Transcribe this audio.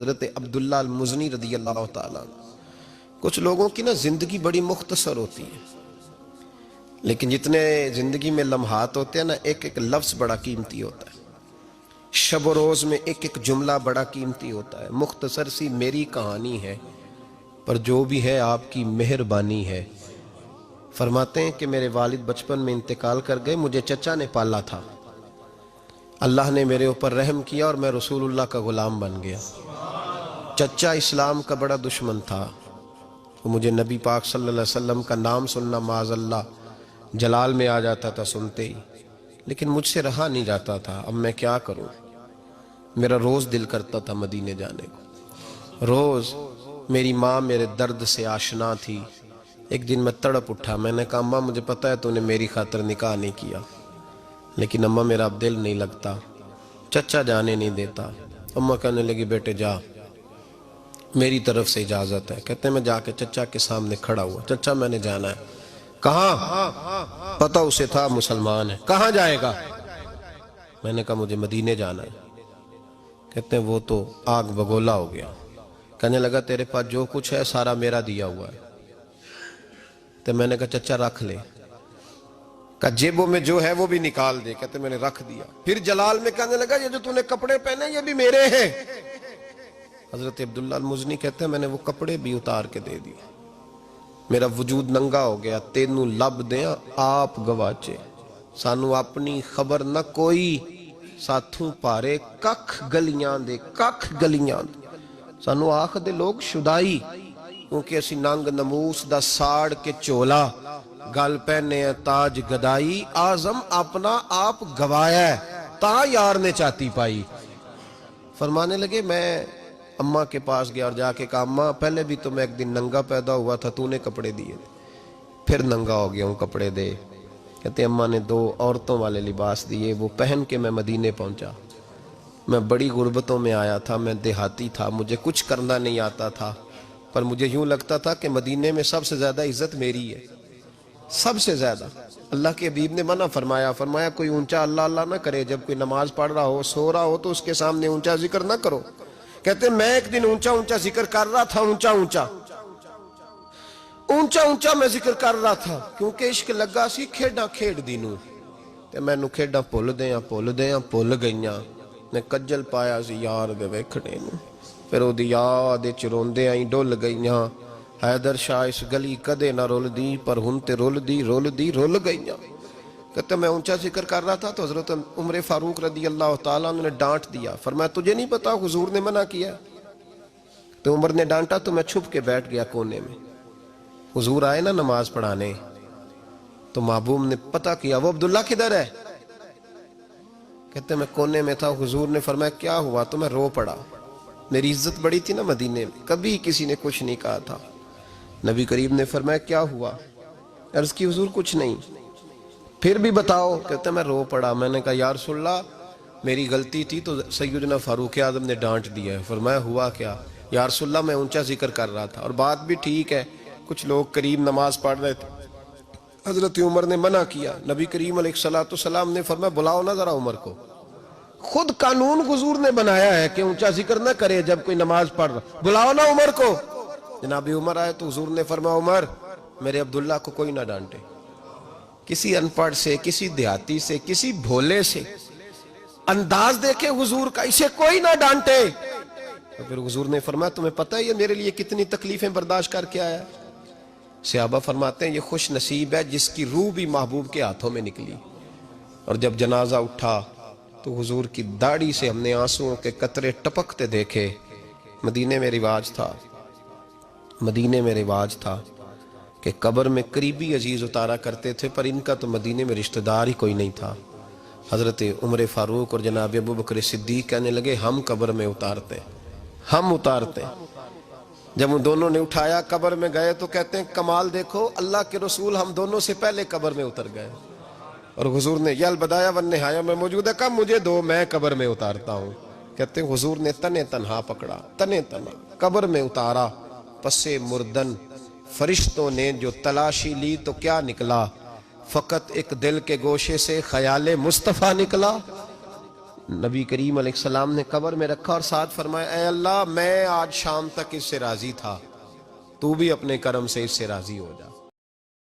حضرت عبداللہ المزنی رضی اللہ تعالیٰ عنہ۔ کچھ لوگوں کی نا زندگی بڑی مختصر ہوتی ہے، لیکن جتنے زندگی میں لمحات ہوتے ہیں نا، ایک ایک لفظ بڑا قیمتی ہوتا ہے، شب و روز میں ایک ایک جملہ بڑا قیمتی ہوتا ہے۔ مختصر سی میری کہانی ہے، پر جو بھی ہے آپ کی مہربانی ہے۔ فرماتے ہیں کہ میرے والد بچپن میں انتقال کر گئے، مجھے چچا نے پالا تھا، اللہ نے میرے اوپر رحم کیا اور میں رسول اللہ کا غلام بن گیا۔ چچا اسلام کا بڑا دشمن تھا، وہ مجھے نبی پاک صلی اللہ علیہ وسلم کا نام سننا معاذ اللہ جلال میں آ جاتا تھا سنتے ہی، لیکن مجھ سے رہا نہیں جاتا تھا۔ اب میں کیا کروں؟ میرا روز دل کرتا تھا مدینے جانے کو، روز۔ میری ماں میرے درد سے آشنا تھی۔ ایک دن میں تڑپ اٹھا، میں نے کہا اماں مجھے پتا ہے تو نے میری خاطر نکاح نہیں کیا، لیکن اماں میرا اب دل نہیں لگتا، چچا جانے نہیں دیتا۔ اماں کہنے لگی بیٹے جا، میری طرف سے اجازت ہے۔ کہتے ہیں میں جا کے چچا کے سامنے کھڑا ہوا، چچا میں نے جانا ہے۔ کہاں؟ پتہ اسے تھا مسلمان ہے۔ کہاں جائے گا؟ میں نے کہا مجھے مدینے جانا ہے۔ کہتے ہیں وہ تو آگ بگولا ہو گیا، کہنے لگا تیرے پاس جو کچھ ہے سارا میرا دیا ہوا ہے۔ تو میں نے کہا چچا رکھ لے۔ کہا جیبوں میں جو ہے وہ بھی نکال دے۔ کہتے میں نے رکھ دیا۔ پھر جلال میں کہنے لگا یہ جو تو نے کپڑے پہنے یہ بھی میرے ہیں۔ حضرت عبداللہ المزنی کہتے ہیں میں نے وہ کپڑے بھی اتار کے دے دیے، میرا وجود ننگا ہو گیا۔ تینوں لب دیاں آپ گواچے، سانو اپنی خبر نہ کوئی، ساتھوں پارے ککھ گلیاں دے، ککھ گلیاں دے۔ سانو آخ دے لوگ شدائی، کیونکہ اسی ننگ نموس دا ساڑ کے چولا، گل پہنے تاج گدائی، آزم اپنا آپ گوایا ہے تا یار نے چاہتی پائی۔ فرمانے لگے میں اماں کے پاس گیا اور جا کے کہا اماں پہلے بھی تو میں ایک دن ننگا پیدا ہوا تھا، تو نے کپڑے دیے، پھر ننگا ہو گیا ہوں، کپڑے دے۔ کہتے اماں نے 2 عورتوں والے لباس دیے، وہ پہن کے میں مدینے پہنچا۔ میں بڑی غربتوں میں آیا تھا، میں دیہاتی تھا، مجھے کچھ کرنا نہیں آتا تھا، پر مجھے یوں لگتا تھا کہ مدینے میں سب سے زیادہ عزت میری ہے، سب سے زیادہ۔ اللہ کے حبیب نے منع فرمایا کوئی اونچا اللہ اللہ نہ کرے، جب کوئی نماز پڑھ رہا ہو سو رہا ہو تو اس کے سامنے اونچا ذکر نہ کرو۔ کہتے میں ایک دن اونچا ذکر کر رہا تھا، اونچا میں ذکر کر رہا تھا، کیونکہ عشق لگا سی کھیڑا کھیڑ دینوں، تے میں نو کھیڑا پھول گئیاں، میں کجل پایا سی یار دے ویکھنے نوں، پھر او دی یاد وچ روندے آئی ڈول گئیاں، حیدر شاہ اس گلی کدے نہ رول دی، پر ہن تے رول گئیاں۔ کہتے میں اونچا ذکر کر رہا تھا تو حضرت عمر فاروق رضی اللہ تعالیٰ عنہ نے ڈانٹ دیا، فرمایا تجھے نہیں پتا حضور نے منع کیا؟ تو عمر نے ڈانٹا تو میں چھپ کے بیٹھ گیا کونے میں۔ حضور آئے نا نماز پڑھانے تو محبوب نے پتہ کیا وہ عبداللہ کدھر ہے؟ کہتے میں کونے میں تھا، حضور نے فرمایا کیا ہوا؟ تو میں رو پڑا، میری عزت بڑی تھی نا مدینے میں، کبھی کسی نے کچھ نہیں کہا تھا۔ نبی کریم نے فرمایا کیا ہوا؟ عرض کی حضور کچھ نہیں۔ پھر بھی بتاؤ۔ کہتے میں رو پڑا، میں نے کہا یا رسول اللہ میری غلطی تھی تو سیدنا فاروق اعظم نے ڈانٹ دیا ہے۔ فرمایا ہوا کیا؟ یا رسول اللہ میں اونچا ذکر کر رہا تھا، اور بات بھی ٹھیک ہے، کچھ لوگ قریب نماز پڑھ رہے تھے، حضرت عمر نے منع کیا۔ نبی کریم علیہ السلام نے فرمایا بلاؤ نا ذرا عمر کو، خود قانون حضور نے بنایا ہے کہ اونچا ذکر نہ کرے جب کوئی نماز پڑھ رہا، بلاؤ نا عمر کو۔ جناب عمر آئے تو حضور نے فرمایا عمر میرے عبداللہ کو کوئی نہ ڈانٹے، کسی ان پڑھ سے، کسی دیہاتی سے، کسی بھولے سے انداز دیکھے حضور کا، اسے کوئی نہ ڈانٹے۔ تو پھر حضور نے فرمایا تمہیں پتہ ہے یہ میرے لیے کتنی تکلیفیں برداشت کر کے آیا؟ صحابہ فرماتے ہیں یہ خوش نصیب ہے جس کی روح بھی محبوب کے ہاتھوں میں نکلی۔ اور جب جنازہ اٹھا تو حضور کی داڑھی سے ہم نے آنسوؤں کے قطرے ٹپکتے دیکھے۔ مدینے میں رواج تھا کہ قبر میں قریبی عزیز اتارا کرتے تھے، پر ان کا تو مدینے میں رشتہ دار ہی کوئی نہیں تھا۔ حضرت عمر فاروق اور جناب ابو بکر صدیق کہنے لگے ہم قبر میں اتارتے۔ جب ان دونوں نے اٹھایا قبر میں گئے تو کہتے ہیں کمال دیکھو اللہ کے رسول ہم دونوں سے پہلے قبر میں اتر گئے، اور حضور نے یا البدایہ والنہایہ میں موجود ہے کہا مجھے دو میں قبر میں اتارتا ہوں۔ کہتے ہیں حضور نے تنہا پکڑا، تنہا قبر میں اتارا، پسے مردن فرشتوں نے جو تلاشی لی تو کیا نکلا؟ فقط ایک دل کے گوشے سے خیال مصطفیٰ نکلا۔ نبی کریم علیہ السلام نے قبر میں رکھا اور ساتھ فرمایا اے اللہ میں آج شام تک اس سے راضی تھا، تو بھی اپنے کرم سے اس سے راضی ہو جا۔